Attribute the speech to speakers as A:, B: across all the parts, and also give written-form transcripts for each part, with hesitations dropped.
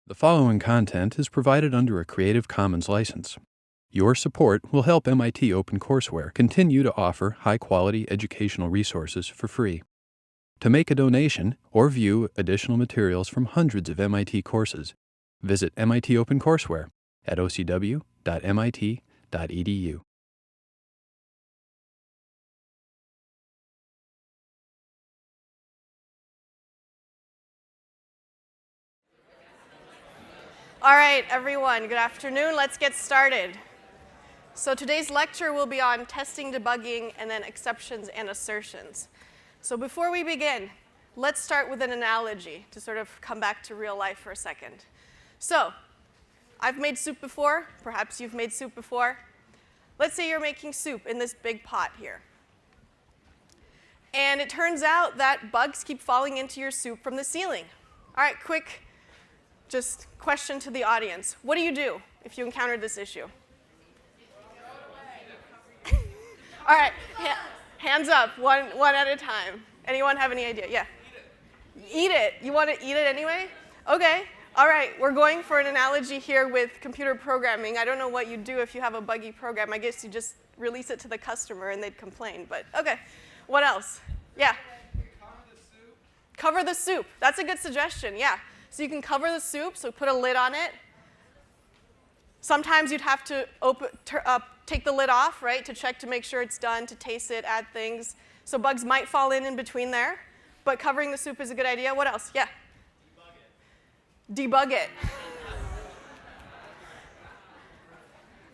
A: The following content is provided under a Creative Commons license. Your support will help MIT OpenCourseware continue to offer high-quality educational resources for free. To make a donation or view additional materials from hundreds of MIT courses, visit MIT OpenCourseware at ocw.mit.edu.
B: All right, everyone, good afternoon. Let's get started. So today's lecture will be on testing, debugging, and then exceptions and assertions. So before we begin, let's start with an analogy to sort of come back to real life for a second. So I've made soup before. Perhaps you've made soup before. Let's say you're making soup in this big pot here. And it turns out that bugs keep falling into your soup from the ceiling. All right, quick just question to the audience. What do you do if you encounter this issue? All right, hands up, one at a time. Anyone have any idea? Yeah. Eat it. You want to eat it anyway? Okay. All right, we're going for an analogy here with computer programming. I don't know what you'd do if you have a buggy program. I guess you just release it to the customer and they'd complain. But okay, what else? Yeah.
C: Cover the soup.
B: Cover the soup. That's a good suggestion, yeah. So you can cover the soup, so put a lid on it. Sometimes you'd have to take the lid off, right, to check to make sure it's done, to taste it, add things. So bugs might fall in between there, but covering the soup is a good idea. What else? Yeah? Debug it.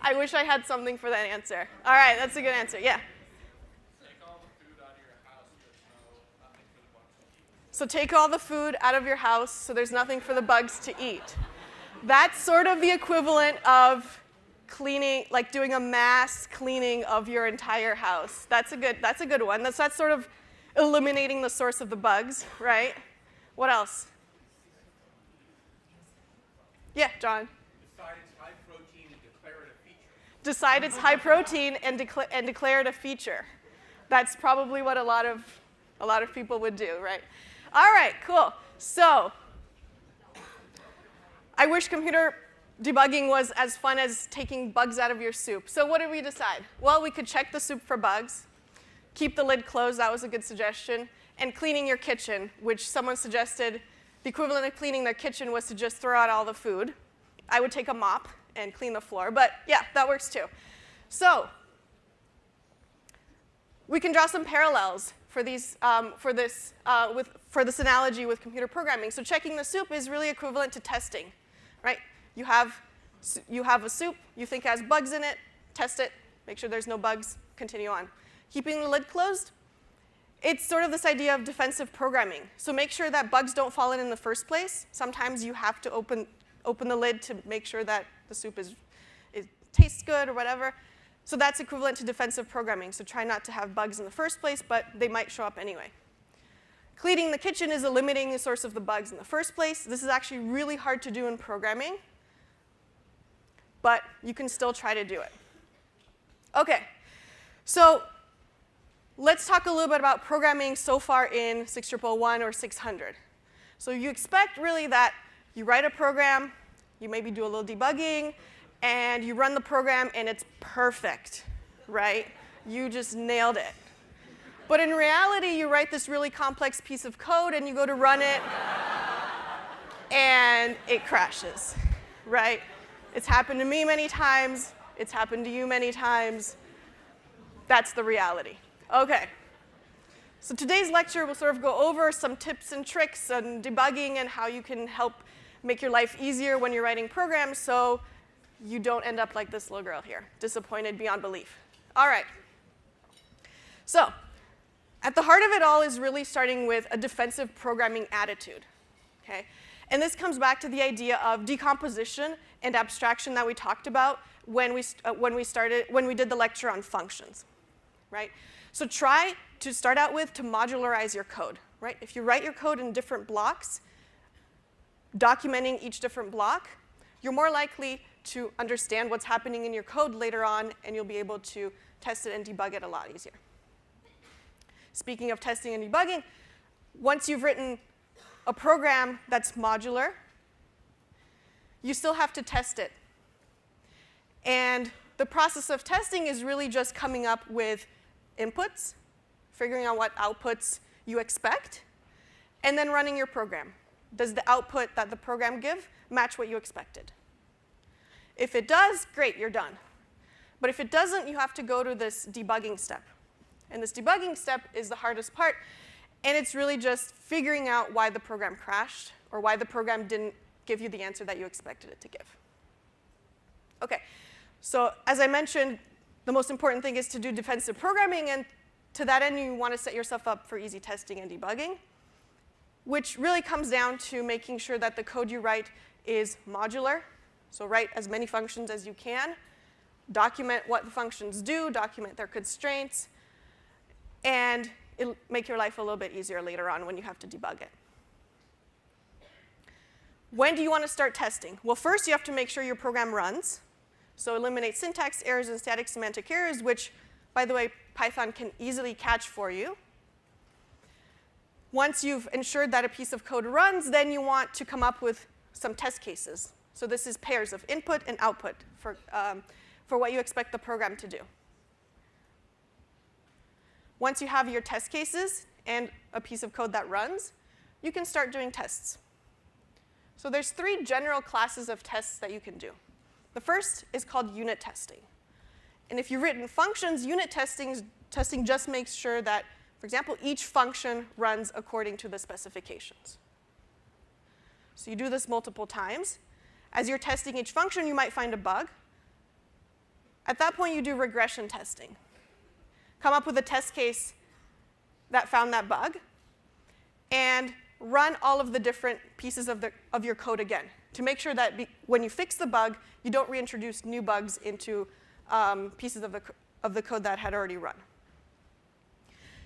B: I wish I had something for that answer. All right, that's a good answer. Yeah? So take all the food out of your house so there's nothing for the bugs to eat. That's sort of the equivalent of cleaning, like doing a mass cleaning of your entire house. That's a good one. That's sort of eliminating the source of the bugs, right? What else? Yeah, John.
C: Decide it's high protein and declare it a feature.
B: Decide it's high protein and declare it a feature. That's probably what a lot of people would do, right? All right, cool. So I wish computer debugging was as fun as taking bugs out of your soup. So what did we decide? Well, we could check the soup for bugs, keep the lid closed, that was a good suggestion, and cleaning your kitchen, which someone suggested the equivalent of cleaning their kitchen was to just throw out all the food. I would take a mop and clean the floor, but yeah, that works too. So we can draw some parallels for this analogy with computer programming. So checking the soup is really equivalent to testing, right? You have a soup you think has bugs in it, test it, make sure there's no bugs, continue on. Keeping the lid closed, it's sort of this idea of defensive programming. So make sure that bugs don't fall in the first place. Sometimes you have to open the lid to make sure that the soup it tastes good or whatever. So that's equivalent to defensive programming. So try not to have bugs in the first place, but they might show up anyway. Cleaning the kitchen is eliminating the source of the bugs in the first place. This is actually really hard to do in programming, but you can still try to do it. Okay, so let's talk a little bit about programming so far in 6.1 or 600. So you expect really that you write a program, you maybe do a little debugging, and you run the program and it's perfect, right? You just nailed it. But in reality, you write this really complex piece of code and you go to run it and it crashes, right? It's happened to me many times. It's happened to you many times. That's the reality. Okay. So today's lecture will sort of go over some tips and tricks on debugging and how you can help make your life easier when you're writing programs so you don't end up like this little girl here, disappointed beyond belief. All right. So at the heart of it all is really starting with a defensive programming attitude. Okay? And this comes back to the idea of decomposition and abstraction that we talked about when we did the lecture on functions. Right? So try to start out with to modularize your code. Right? If you write your code in different blocks, documenting each different block, you're more likely to understand what's happening in your code later on, and you'll be able to test it and debug it a lot easier. Speaking of testing and debugging, once you've written a program that's modular, you still have to test it. And the process of testing is really just coming up with inputs, figuring out what outputs you expect, and then running your program. Does the output that the program gives match what you expected? If it does, great, you're done. But if it doesn't, you have to go to this debugging step. And this debugging step is the hardest part, and it's really just figuring out why the program crashed or why the program didn't give you the answer that you expected it to give. Okay, so as I mentioned, the most important thing is to do defensive programming, and to that end, you want to set yourself up for easy testing and debugging, which really comes down to making sure that the code you write is modular. So write as many functions as you can, document what the functions do, document their constraints, and it'll make your life a little bit easier later on when you have to debug it. When do you want to start testing? Well, first you have to make sure your program runs. So eliminate syntax errors and static semantic errors, which, by the way, Python can easily catch for you. Once you've ensured that a piece of code runs, then you want to come up with some test cases. So this is pairs of input and output for what you expect the program to do. Once you have your test cases and a piece of code that runs, you can start doing tests. So there's 3 general classes of tests that you can do. The first is called unit testing. And if you've written functions, unit testing just makes sure that, for example, each function runs according to the specifications. So you do this multiple times. As you're testing each function, you might find a bug. At that point, you do regression testing. Come up with a test case that found that bug, and run all of the different pieces of your code again to make sure that when you fix the bug, you don't reintroduce new bugs into pieces of the code that had already run.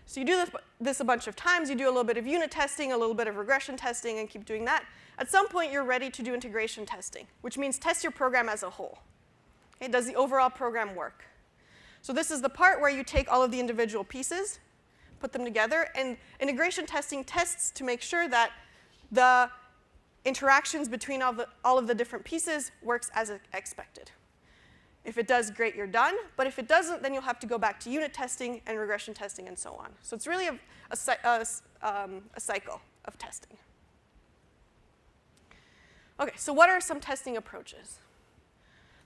B: So you do this a bunch of times. You do a little bit of unit testing, a little bit of regression testing, and keep doing that. At some point, you're ready to do integration testing, which means test your program as a whole. Okay, does the overall program work? So this is the part where you take all of the individual pieces, put them together, and integration testing tests to make sure that the interactions between all of the different pieces works as expected. If it does, great, you're done. But if it doesn't, then you'll have to go back to unit testing and regression testing and so on. So it's really a cycle of testing. OK, so what are some testing approaches?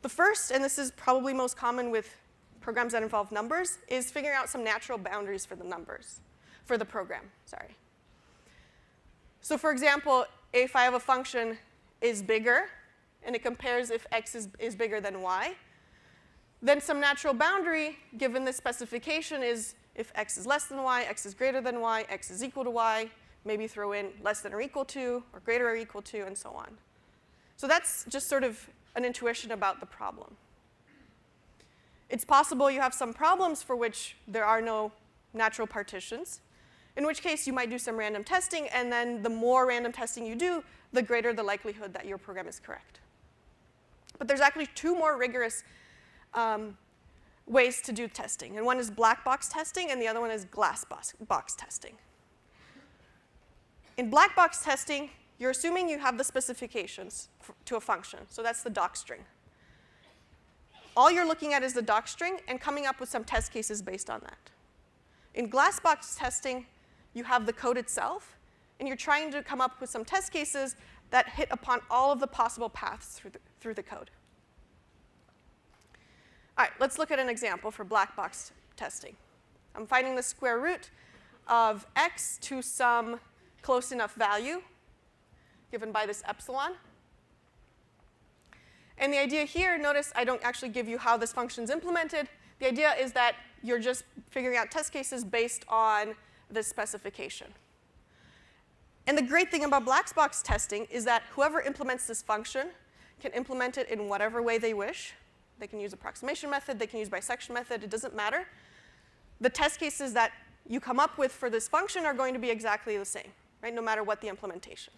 B: The first, and this is probably most common with programs that involve numbers, is figuring out some natural boundaries for the numbers, for the program, sorry. So for example, if I have a function is bigger, and it compares if x is bigger than y, then some natural boundary, given this specification, is if x is less than y, x is greater than y, x is equal to y, maybe throw in less than or equal to, or greater or equal to, and so on. So that's just sort of an intuition about the problem. It's possible you have some problems for which there are no natural partitions, in which case you might do some random testing, and then the more random testing you do, the greater the likelihood that your program is correct. But there's actually 2 more rigorous ways to do testing. And one is black box testing, and the other one is glass box testing. In black box testing, you're assuming you have the specifications to a function. So that's the docstring. All you're looking at is the docstring and coming up with some test cases based on that. In glass box testing, you have the code itself, and you're trying to come up with some test cases that hit upon all of the possible paths through the code. All right, let's look at an example for black box testing. I'm finding the square root of x to some close enough value given by this epsilon. And the idea here, notice I don't actually give you how this function is implemented. The idea is that you're just figuring out test cases based on this specification. And the great thing about black box testing is that whoever implements this function can implement it in whatever way they wish. They can use approximation method. They can use bisection method. It doesn't matter. The test cases that you come up with for this function are going to be exactly the same, right, no matter what the implementation.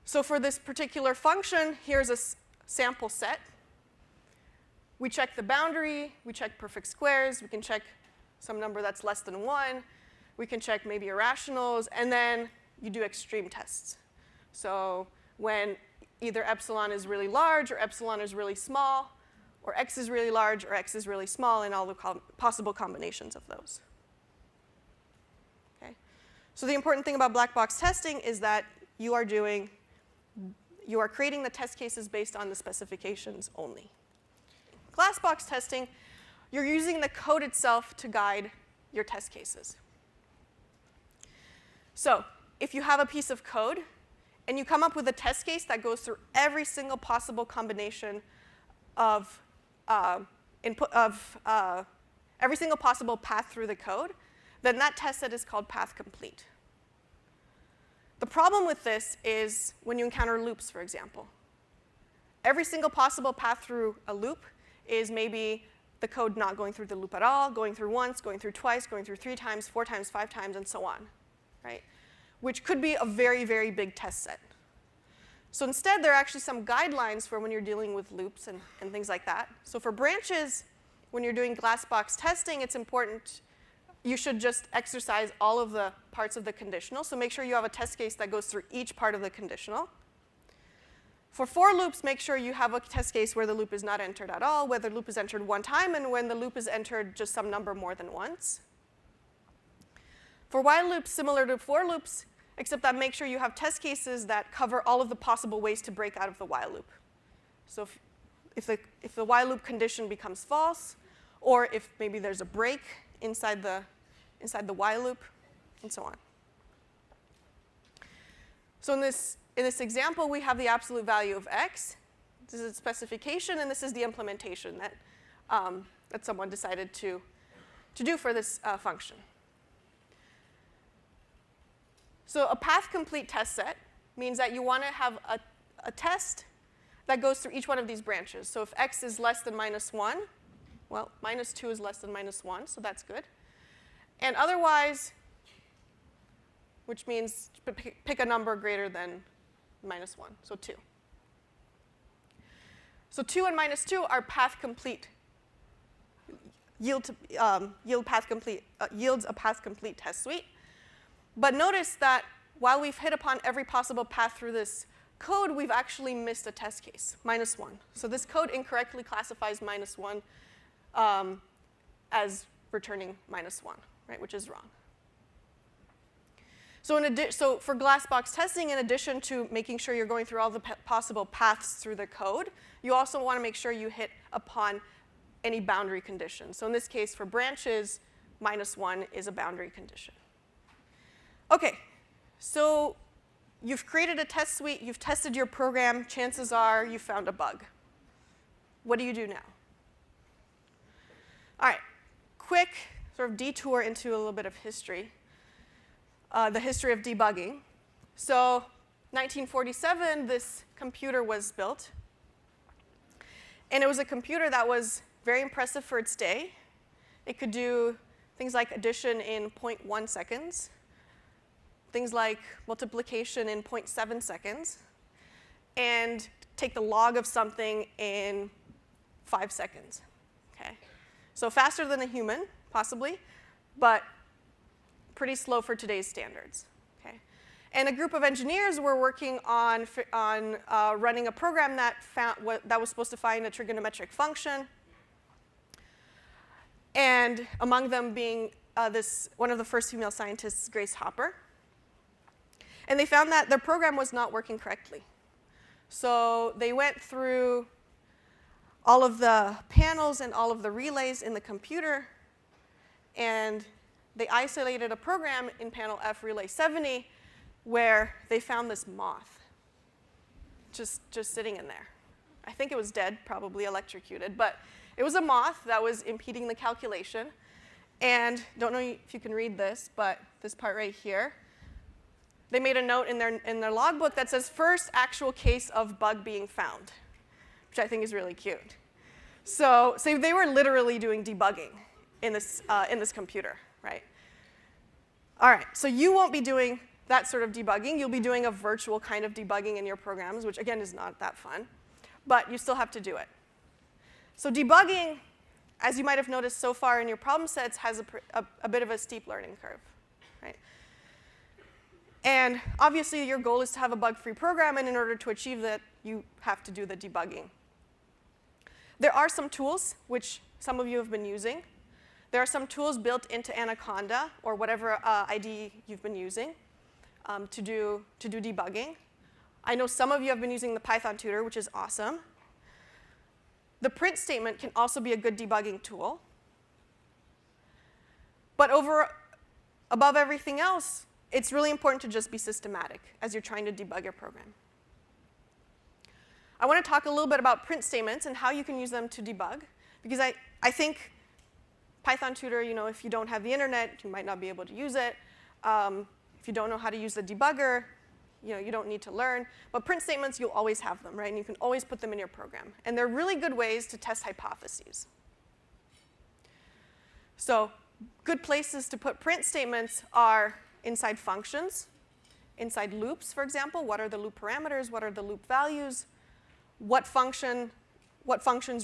B: So for this particular function, here's a sample set. We check the boundary. We check perfect squares. We can check some number that's less than 1. We can check maybe irrationals. And then you do extreme tests. So when either epsilon is really large or epsilon is really small, or x is really large or x is really small, and all the possible combinations of those. Okay? So the important thing about black box testing is that you are creating the test cases based on the specifications only. Glass box testing, you're using the code itself to guide your test cases. So if you have a piece of code and you come up with a test case that goes through every single possible combination of every single possible path through the code, then that test set is called path complete. The problem with this is when you encounter loops, for example. Every single possible path through a loop is maybe the code not going through the loop at all, going through once, going through twice, going through 3 times, 4 times, 5 times, and so on, right? Which could be a very, very big test set. So instead, there are actually some guidelines for when you're dealing with loops and things like that. So for branches, when you're doing glass box testing, it's important. You should just exercise all of the parts of the conditional. So make sure you have a test case that goes through each part of the conditional. For for loops, make sure you have a test case where the loop is not entered at all, where the loop is entered one time, and when the loop is entered just some number more than once. For while loops, similar to for loops, except that make sure you have test cases that cover all of the possible ways to break out of the while loop. So if the while loop condition becomes false, or if maybe there's a break inside the while loop, and so on. So in this example, we have the absolute value of x. This is a specification, and this is the implementation that someone decided to do for this function. So a path complete test set means that you want to have a test that goes through each one of these branches. So if x is less than -1, well, -2 is less than -1, so that's good. And otherwise, which means pick a number greater than -1, so 2. So 2 and -2 are path complete, yields a path complete test suite. But notice that while we've hit upon every possible path through this code, we've actually missed a test case, -1. So this code incorrectly classifies -1 as returning -1, right, which is wrong. So for glass box testing, in addition to making sure you're going through all the possible paths through the code, you also want to make sure you hit upon any boundary conditions. So in this case, for branches, -1 is a boundary condition. OK, so you've created a test suite. You've tested your program. Chances are you found a bug. What do you do now? All right, quick sort of detour into a little bit of history. The history of debugging. So 1947, this computer was built. And it was a computer that was very impressive for its day. It could do things like addition in 0.1 seconds, things like multiplication in 0.7 seconds, and take the log of something in 5 seconds. Okay? So faster than a human, possibly, but pretty slow for today's standards. Okay? And a group of engineers were working on running a program that was supposed to find a trigonometric function, and among them being one of the first female scientists, Grace Hopper. And they found that their program was not working correctly. So they went through all of the panels and all of the relays in the computer, and they isolated a program in panel F relay 70 where they found this moth just sitting in there. I think it was dead, probably electrocuted, but it was a moth that was impeding the calculation. And don't know if you can read this, but this part right here, they made a note in their logbook that says, first actual case of bug being found, which I think is really cute. So they were literally doing debugging in this computer, right? All right, so you won't be doing that sort of debugging. You'll be doing a virtual kind of debugging in your programs, which again is not that fun, but you still have to do it. So debugging, as you might have noticed so far in your problem sets, has a bit of a steep learning curve, right? And obviously, your goal is to have a bug-free program, and in order to achieve that, you have to do the debugging. There are some tools, which some of you have been using. There are some tools built into Anaconda, or whatever IDE you've been using, to do debugging. I know some of you have been using the Python tutor, which is awesome. The print statement can also be a good debugging tool. But above everything else, it's really important to just be systematic as you're trying to debug your program. I want to talk a little bit about print statements and how you can use them to debug, because I think Python tutor, if you don't have the internet, you might not be able to use it. If you don't know how to use the debugger, you don't need to learn. But print statements, you'll always have them, right? And you can always put them in your program. And they're really good ways to test hypotheses. So good places to put print statements are inside functions, inside loops, for example. What are the loop parameters? What are the loop values? What functions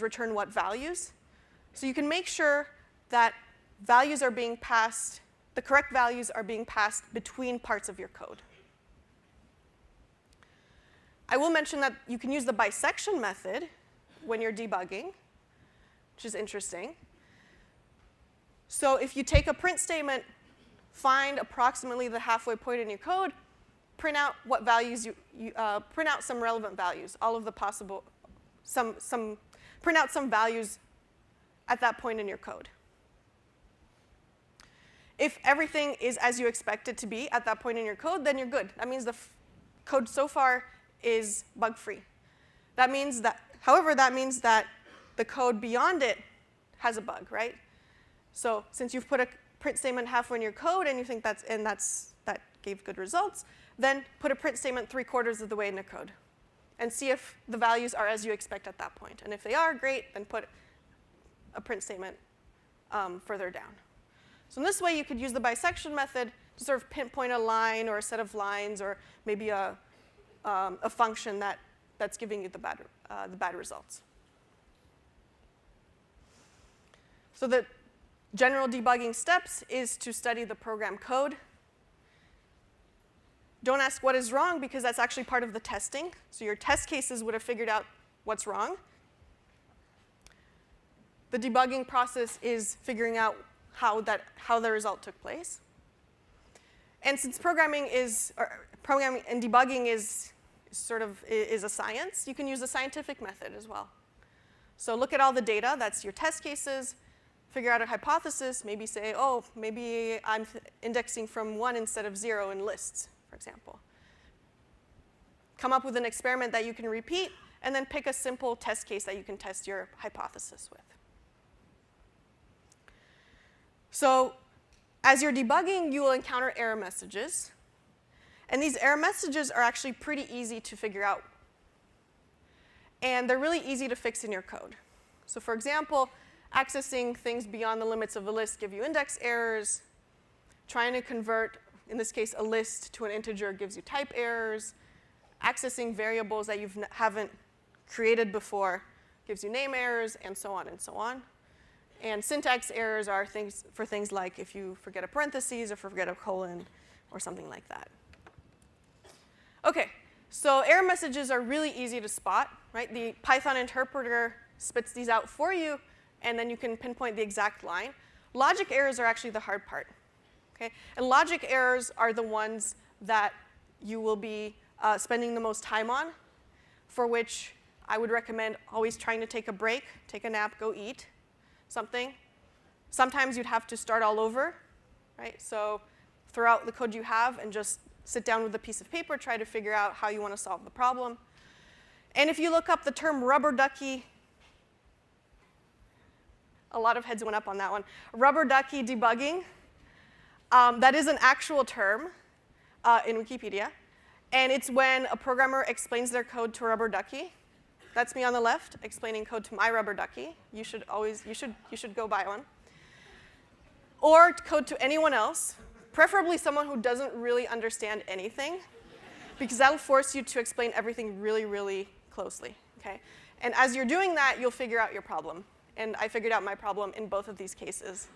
B: return what values? So you can make sure that values are being passed, the correct values are being passed between parts of your code. I will mention that you can use the bisection method when you're debugging, which is interesting. So if you take a print statement, find approximately the halfway point in your code, print out what values print out some relevant values, all of the possible, print out some values at that point in your code. If everything is as you expect it to be at that point in your code, then you're good. That means the code so far is bug-free. However, that means that the code beyond it has a bug, right? So since you've put a print statement halfway in your code and you think that gave good results, then put a print statement 3/4 of the way in the code and see if the values are as you expect at that point. And if they are, great, then put a print statement further down. So in this way, you could use the bisection method to sort of pinpoint a line or a set of lines or maybe a function that's giving you the bad results. So the general debugging steps is to study the program code. Don't ask what is wrong, because that's actually part of the testing. So your test cases would have figured out what's wrong. The debugging process is figuring out how the result took place. And since programming and debugging is a science, you can use the scientific method as well. So look at all the data, that's your test cases, figure out a hypothesis, maybe say, oh, maybe I'm indexing from 1 instead of 0 in lists, for example. Come up with an experiment that you can repeat, and then pick a simple test case that you can test your hypothesis with. So as you're debugging, you will encounter error messages. And these error messages are actually pretty easy to figure out. And they're really easy to fix in your code. So for example, accessing things beyond the limits of a list give you index errors. Trying to convert, in this case, a list to an integer gives you type errors. Accessing variables that you haven't created before gives you name errors, and so on and so on. And syntax errors are things like if you forget a parentheses or forget a colon or something like that. OK, so error messages are really easy to spot, right? The Python interpreter spits these out for you, and then you can pinpoint the exact line. Logic errors are actually the hard part. Okay? And logic errors are the ones that you will be spending the most time on, for which I would recommend always trying to take a break, take a nap, go eat something. Sometimes you'd have to start all over, right? So throw out the code you have and just sit down with a piece of paper, try to figure out how you want to solve the problem. And if you look up the term rubber ducky, a lot of heads went up on that one. Rubber ducky debugging, that is an actual term in Wikipedia. And it's when a programmer explains their code to a rubber ducky. That's me on the left, explaining code to my rubber ducky. You should go buy one. Or code to anyone else, preferably someone who doesn't really understand anything, because that'll force you to explain everything really, really closely. Okay? And as you're doing that, you'll figure out your problem. And I figured out my problem in both of these cases.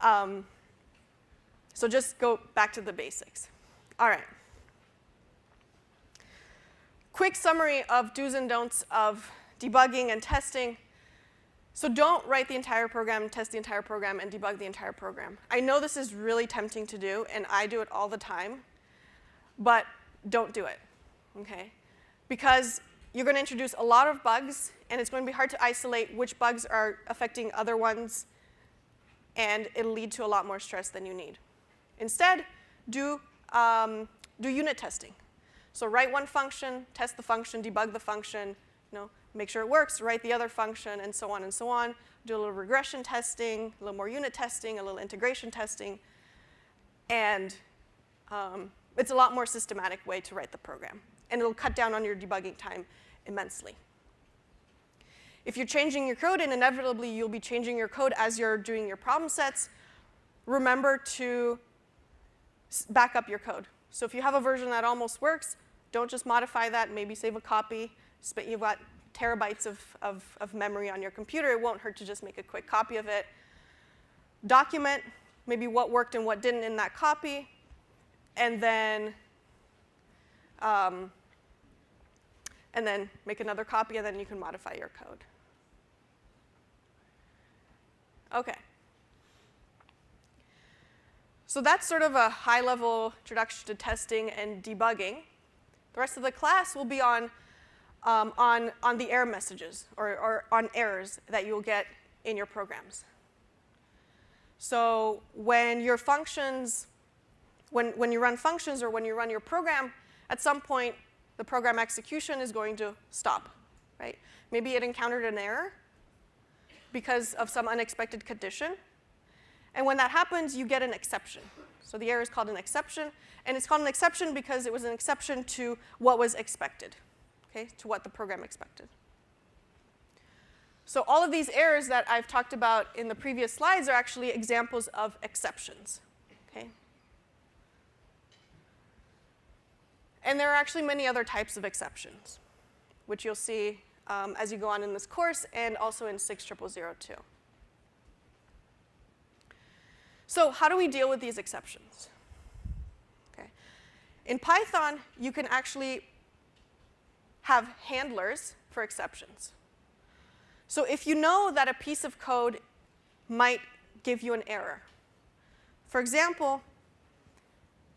B: So just go back to the basics. All right. Quick summary of do's and don'ts of debugging and testing. So don't write the entire program, test the entire program, and debug the entire program. I know this is really tempting to do, and I do it all the time, but don't do it, okay? Because you're going to introduce a lot of bugs, and it's going to be hard to isolate which bugs are affecting other ones, and it'll lead to a lot more stress than you need. Instead, do unit testing. So write one function, test the function, debug the function, make sure it works, write the other function, and so on and so on. Do a little regression testing, a little more unit testing, a little integration testing. And it's a lot more systematic way to write the program. And it'll cut down on your debugging time immensely. If you're changing your code, and inevitably you'll be changing your code as you're doing your problem sets, remember to back up your code. So if you have a version that almost works, don't just modify that, maybe save a copy. You've got terabytes of memory on your computer. It won't hurt to just make a quick copy of it. Document maybe what worked and what didn't in that copy, and then make another copy, and then you can modify your code. Okay. So that's sort of a high-level introduction to testing and debugging. The rest of the class will be on the error messages, or on errors that you'll get in your programs. So when your functions, when you run functions or when you run your program, at some point the program execution is going to stop, right? Maybe it encountered an error because of some unexpected condition. And when that happens, you get an exception. So the error is called an exception. And it's called an exception because it was an exception to what was expected, okay, to what the program expected. So all of these errors that I've talked about in the previous slides are actually examples of exceptions, okay? And there are actually many other types of exceptions, which you'll see as you go on in this course and also in 60002. So how do we deal with these exceptions? Okay. In Python, you can actually have handlers for exceptions. So if you know that a piece of code might give you an error. For example,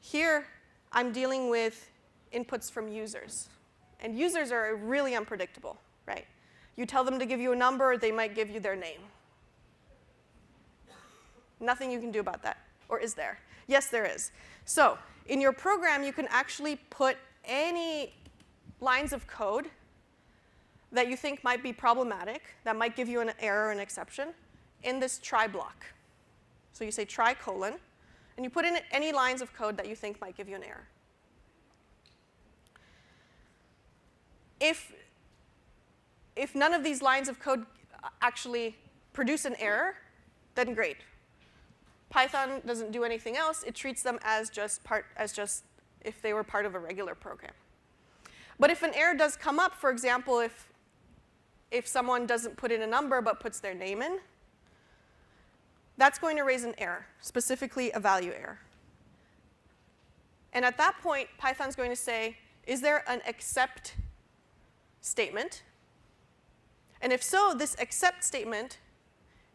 B: here I'm dealing with inputs from users. And users are really unpredictable, right? You tell them to give you a number, they might give you their name. Nothing you can do about that. Or is there? Yes, there is. So in your program, you can actually put any lines of code that you think might be problematic, that might give you an error, an exception, in this try block. So you say try colon, and you put in any lines of code that you think might give you an error. If none of these lines of code actually produce an error, then great. Python doesn't do anything else. It treats them as just if they were part of a regular program. But if an error does come up, for example, if someone doesn't put in a number but puts their name in, that's going to raise an error, specifically a value error. And at that point, Python's going to say, is there an except statement? And if so, this except statement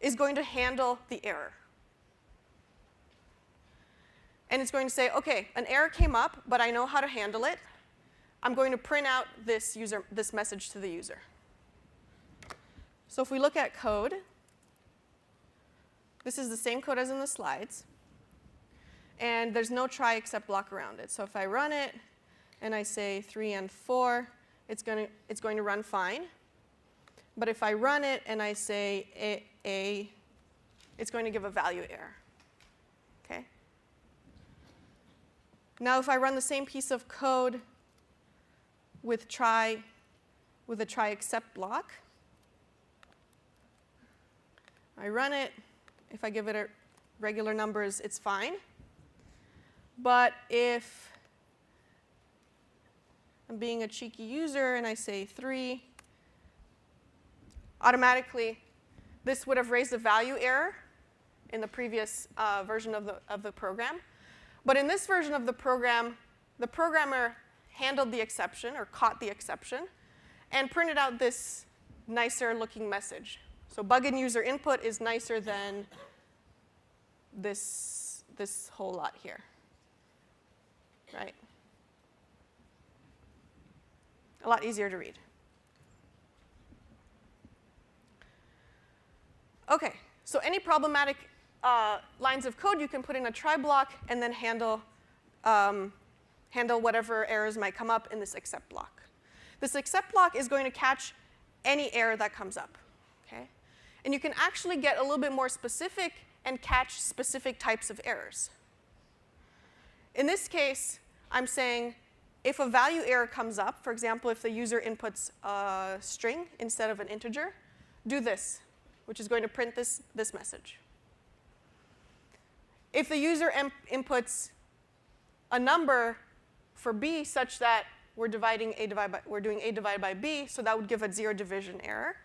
B: is going to handle the error. And it's going to say, OK, an error came up, but I know how to handle it. I'm going to print out this message to the user. So if we look at code, this is the same code as in the slides. And there's no try except block around it. So if I run it and I say 3 and 4, it's going to run fine. But if I run it and I say A, it's going to give a value error. Okay? Now if I run the same piece of code with a try except block, I run it. If I give it a regular numbers, it's fine. But if I'm being a cheeky user and I say 3, automatically this would have raised a value error in the previous version of the program. But in this version of the program, the programmer handled the exception or caught the exception and printed out this nicer looking message. So bug in user input is nicer than this whole lot here, right? A lot easier to read. Okay, so any problematic lines of code you can put in a try block and then handle whatever errors might come up in this except block. This except block is going to catch any error that comes up, okay? And you can actually get a little bit more specific and catch specific types of errors. In this case, I'm saying if a value error comes up, for example, if the user inputs a string instead of an integer, do this, which is going to print this message. If the user inputs a number for b such that we're doing a divided by b, so that would give a zero division error.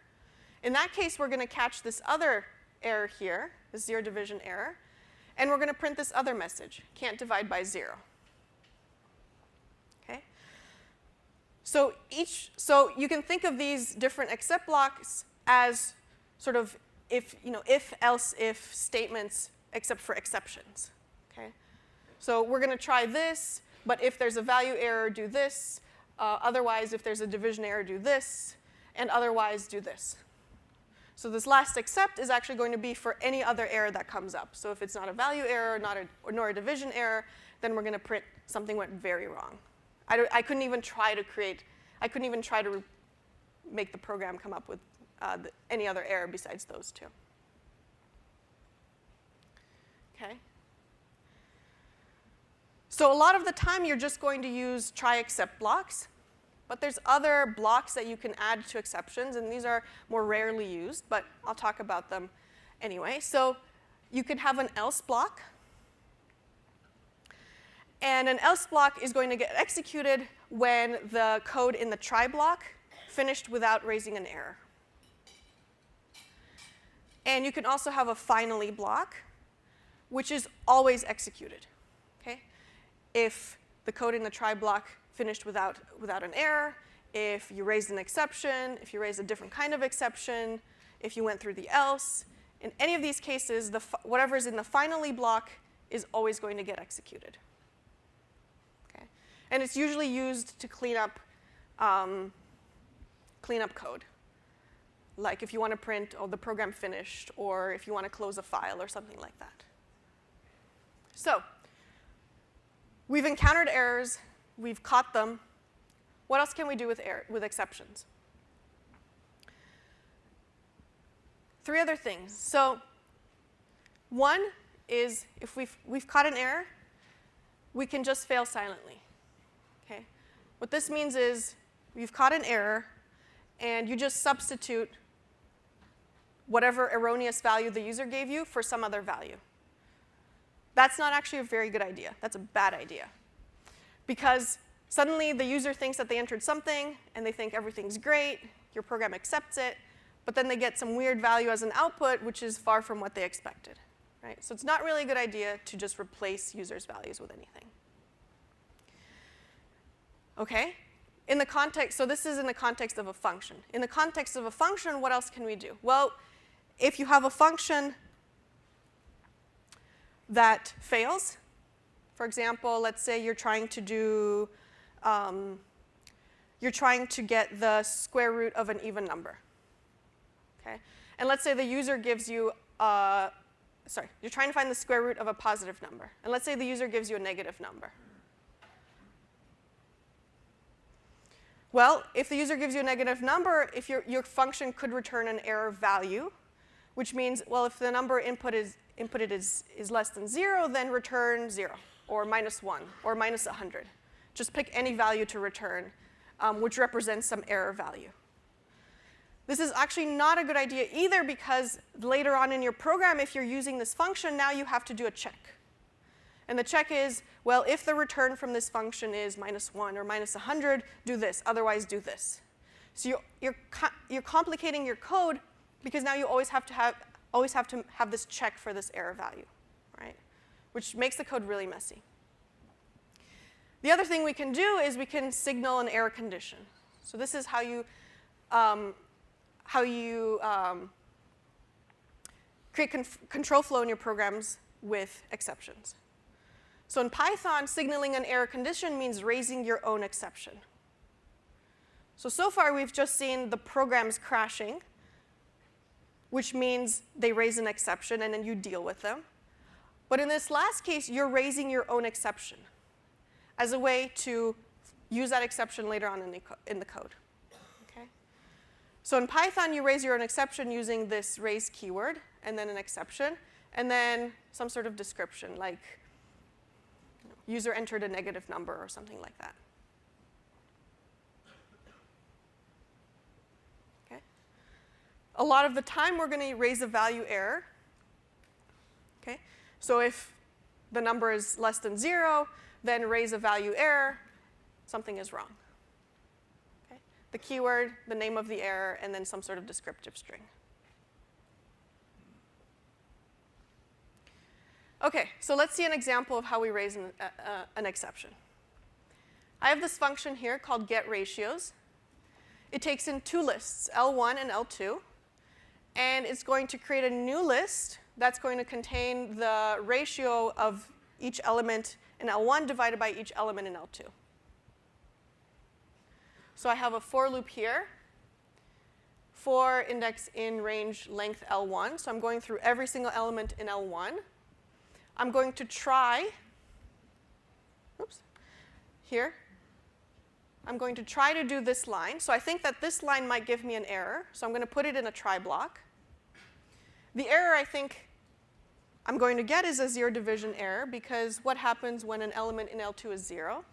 B: In that case, we're going to catch this other error here, this zero division error, and we're going to print this other message, can't divide by 0. Okay? So you can think of these different except blocks as sort of if, else if statements except for exceptions. Okay? So we're going to try this, but if there's a value error, do this. Otherwise, if there's a division error, do this. And otherwise, do this. So this last except is actually going to be for any other error that comes up. So if it's not a value error, nor a division error, then we're going to print something went very wrong. I couldn't even try to make the program come up with any other error besides those two. Okay? So a lot of the time, you're just going to use try except blocks. But there's other blocks that you can add to exceptions, and these are more rarely used, but I'll talk about them anyway. So you could have an else block. And an else block is going to get executed when the code in the try block finished without raising an error. And you can also have a finally block, which is always executed. Okay? If the code in the try block finished without an error, if you raised an exception, if you raised a different kind of exception, if you went through the else. In any of these cases, whatever is in the finally block is always going to get executed. Okay? And it's usually used to clean up code. Like if you want to print, oh, the program finished, or if you want to close a file or something like that. So we've encountered errors. We've caught them. What else can we do with exceptions? 3 other things. So one is if we've caught an error, we can just fail silently. Okay? What this means is you've caught an error, and you just substitute whatever erroneous value the user gave you for some other value. That's not actually a very good idea. That's a bad idea. Because suddenly the user thinks that they entered something, and they think everything's great, your program accepts it, but then they get some weird value as an output, which is far from what they expected. Right? So it's not really a good idea to just replace users' values with anything. Okay? So this is in the context of a function. In the context of a function, what else can we do? Well, if you have a function that fails, for example, let's say you're trying to get the square root of an even number. Okay? And let's say the user gives you you're trying to find the square root of a positive number. And let's say the user gives you a negative number. Well, if the user gives you a negative number, if your function could return an error value, which means, well, if the number inputted is less than 0, then return 0, or -1, or -100. Just pick any value to return, which represents some error value. This is actually not a good idea either, because later on in your program, if you're using this function, now you have to do a check. And the check is, well, if the return from this function is -1 or -100, do this. Otherwise, do this. So you're complicating your code, because now you always have to have this check for this error value, right? Which makes the code really messy. The other thing we can do is we can signal an error condition. So this is how you create control flow in your programs with exceptions. So in Python, signaling an error condition means raising your own exception. So far we've just seen the programs crashing, which means they raise an exception and then you deal with them. But in this last case, you're raising your own exception as a way to use that exception later on in the code. Okay? So in Python, you raise your own exception using this raise keyword, and then an exception, and then some sort of description, like user entered a negative number or something like that. Okay? A lot of the time, we're going to raise a value error. Okay? So if the number is less than 0, then raise a value error, something is wrong. Okay? The keyword, the name of the error, and then some sort of descriptive string. Okay, so let's see an example of how we raise an exception. I have this function here called getRatios. It takes in two lists, L1 and L2, and it's going to create a new list that's going to contain the ratio of each element in L1 divided by each element in L2. So I have a for loop here, for index in range length L1. So I'm going through every single element in L1. I'm going to try, here. I'm going to try to do this line. So I think that this line might give me an error. So I'm going to put it in a try block. The error I think I'm going to get is a zero division error, because what happens when an element in L2 is 0?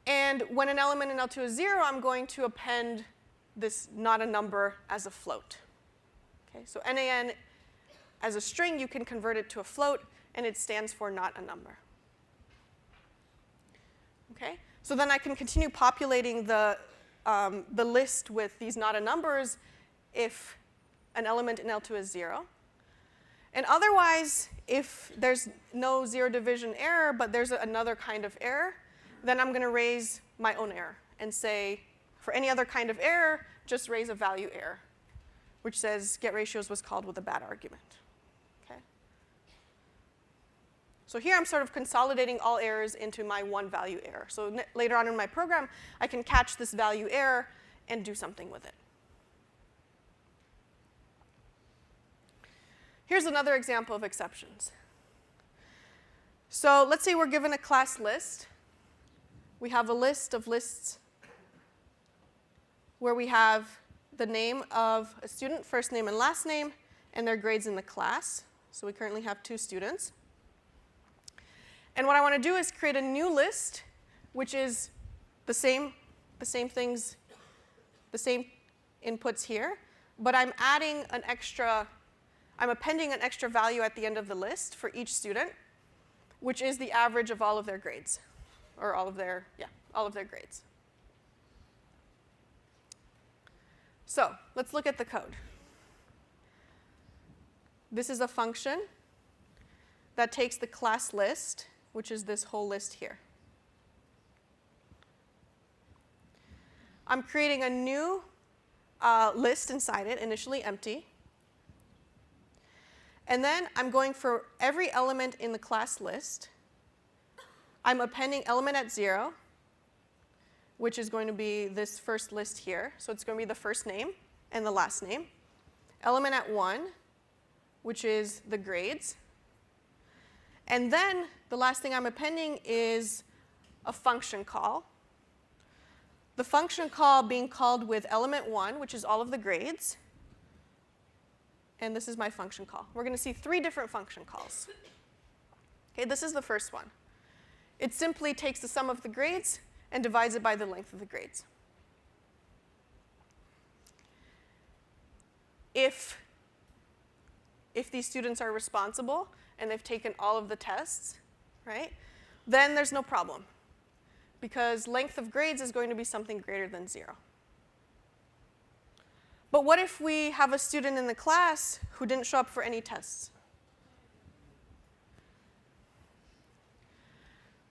B: And when an element in L2 is 0, I'm going to append this not a number as a float. Okay, so NaN as a string, you can convert it to a float, and it stands for not a number. Okay, so then I can continue populating the list with these not a numbers if an element in L2 is 0. And otherwise, if there's no zero division error, but there's another kind of error, then I'm going to raise my own error and say, for any other kind of error, just raise a value error, which says getRatios was called with a bad argument. Okay? So here I'm sort of consolidating all errors into my one value error. So later on in my program, I can catch this value error and do something with it. Here's another example of exceptions. So let's say we're given a class list. We have a list of lists where we have the name of a student, first name and last name, and their grades in the class. So we currently have 2 students. And what I want to do is create a new list, which is the same things, the same inputs here, but I'm appending an extra value at the end of the list for each student, which is the average of all of their grades, or all of their grades. So let's look at the code. This is a function that takes the class list, which is this whole list here. I'm creating a new list inside it, initially empty. And then I'm going for every element in the class list. I'm appending element at 0, which is going to be this first list here. So it's going to be the first name and the last name. Element at 1, which is the grades. And then the last thing I'm appending is a function call. The function call being called with element 1, which is all of the grades. And this is my function call. We're going to see 3 different function calls. Okay, this is the first one. It simply takes the sum of the grades and divides it by the length of the grades. If these students are responsible and they've taken all of the tests, right, then there's no problem, because length of grades is going to be something greater than 0. But what if we have a student in the class who didn't show up for any tests?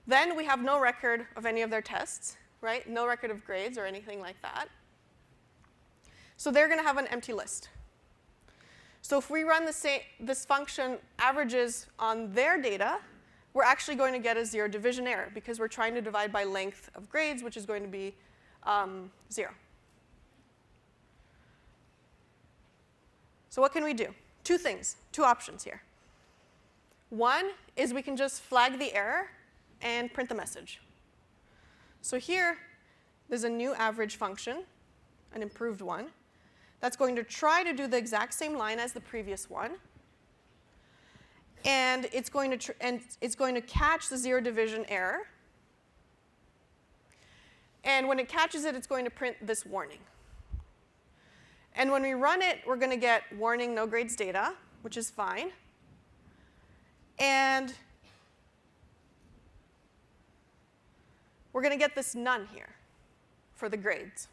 B: Then we have no record of any of their tests, right? No record of grades or anything like that. So they're going to have an empty list. So if we run this function averages on their data, we're actually going to get a 0 division error because we're trying to divide by length of grades, which is going to be 0. So what can we do? Two things, two options here. One is we can just flag the error and print the message. So here, there's a new average function, an improved one, that's going to try to do the exact same line as the previous one. And it's going to catch the 0 division error. And when it catches it, it's going to print this warning. And when we run it, we're going to get warning, no grades data, which is fine. And we're going to get this none here for the grades.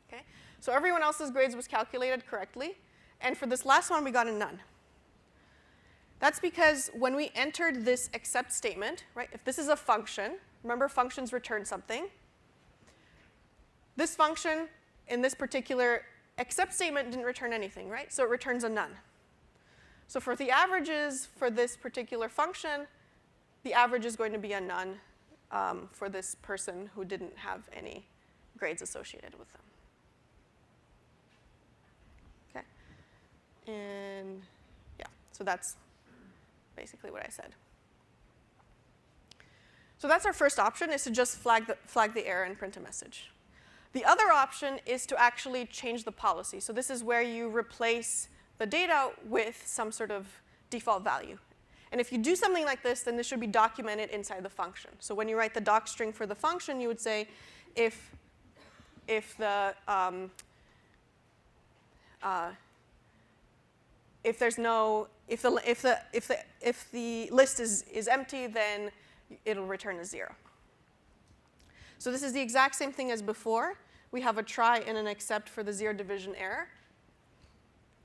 B: Okay? So everyone else's grades was calculated correctly. And for this last one, we got a none. That's because when we entered this except statement, right, if this is a function, remember functions return something. This function in this particular except statement didn't return anything, right? So it returns a none. So for the averages for this particular function, the average is going to be a none for this person who didn't have any grades associated with them. Okay? And yeah, so that's basically what I said. So that's our first option, is to just flag the error and print a message. The other option is to actually change the policy. So this is where you replace the data with some sort of default value. And if you do something like this, then this should be documented inside the function. So when you write the doc string for the function, you would say if the list is empty, then it'll return a 0. So this is the exact same thing as before. We have a try and an except for the 0 division error.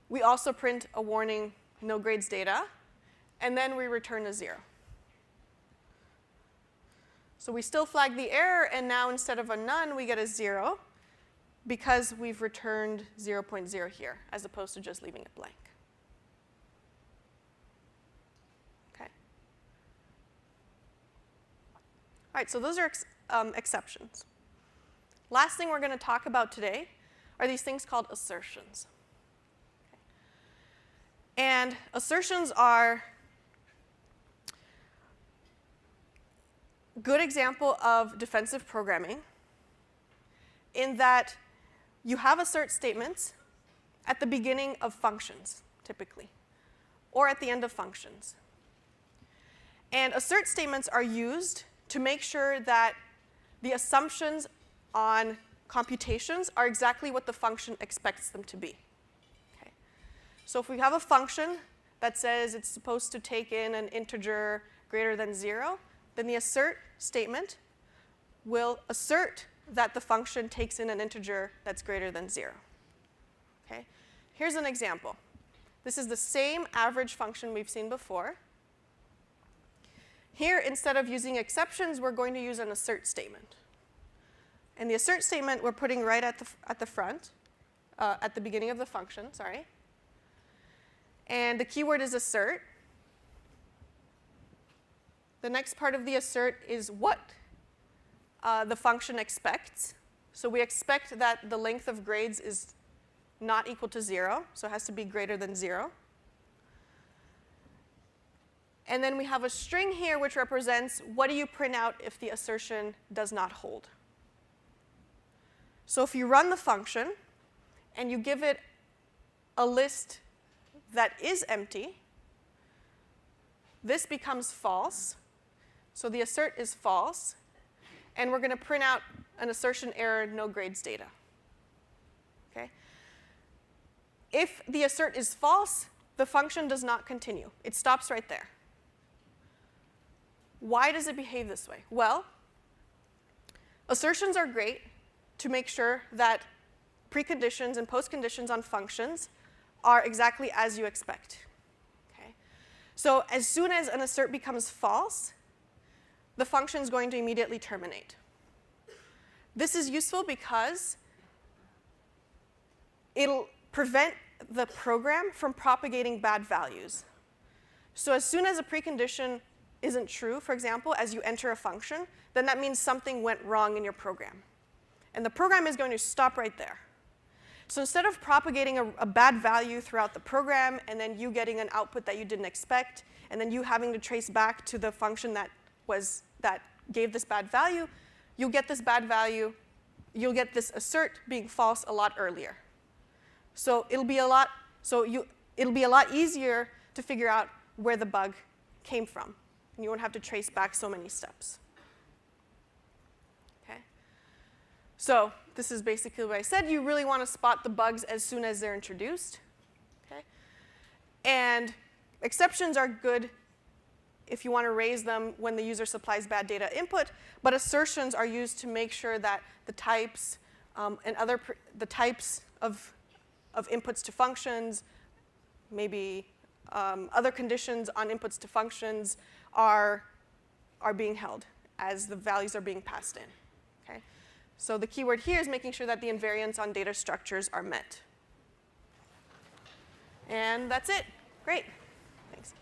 B: We also print a warning, no grades data, and then we return a 0. So we still flag the error, and now instead of a none, we get a 0 because we've returned 0.0 here, as opposed to just leaving it blank. Okay. All right, so those are exceptions. Last thing we're going to talk about today are these things called assertions. Okay. And assertions are a good example of defensive programming in that you have assert statements at the beginning of functions, typically, or at the end of functions. And assert statements are used to make sure that the assumptions on computations are exactly what the function expects them to be. Okay. So if we have a function that says it's supposed to take in an integer greater than 0, then the assert statement will assert that the function takes in an integer that's greater than 0. Okay. Here's an example. This is the same average function we've seen before. Here, instead of using exceptions, we're going to use an assert statement. And the assert statement we're putting right at the front, at the beginning of the function, sorry. And the keyword is assert. The next part of the assert is what the function expects. So we expect that the length of grades is not equal to 0, so it has to be greater than 0. And then we have a string here which represents what do you print out if the assertion does not hold. So if you run the function and you give it a list that is empty, this becomes false. So the assert is false. And we're going to print out an assertion error, no grades data. Okay? If the assert is false, the function does not continue. It stops right there. Why does it behave this way? Well, assertions are great to make sure that preconditions and postconditions on functions are exactly as you expect. Okay? So as soon as an assert becomes false, the function is going to immediately terminate. This is useful because it'll prevent the program from propagating bad values. So as soon as a precondition isn't true, for example, as you enter a function, then that means something went wrong in your program. And the program is going to stop right there. So instead of propagating a bad value throughout the program, and then you getting an output that you didn't expect, and then you having to trace back to the function that gave this bad value, you'll get this bad value, you'll get this assert being false a lot earlier. So it'll be a lot easier to figure out where the bug came from. And you won't have to trace back so many steps. Okay? So this is basically what I said. You really want to spot the bugs as soon as they're introduced. Okay? And exceptions are good if you want to raise them when the user supplies bad data input, but assertions are used to make sure that the types the types of inputs to functions, maybe other conditions on inputs to functions are being held as the values are being passed in. Okay? So the keyword here is making sure that the invariants on data structures are met. And that's it. Great. Thanks.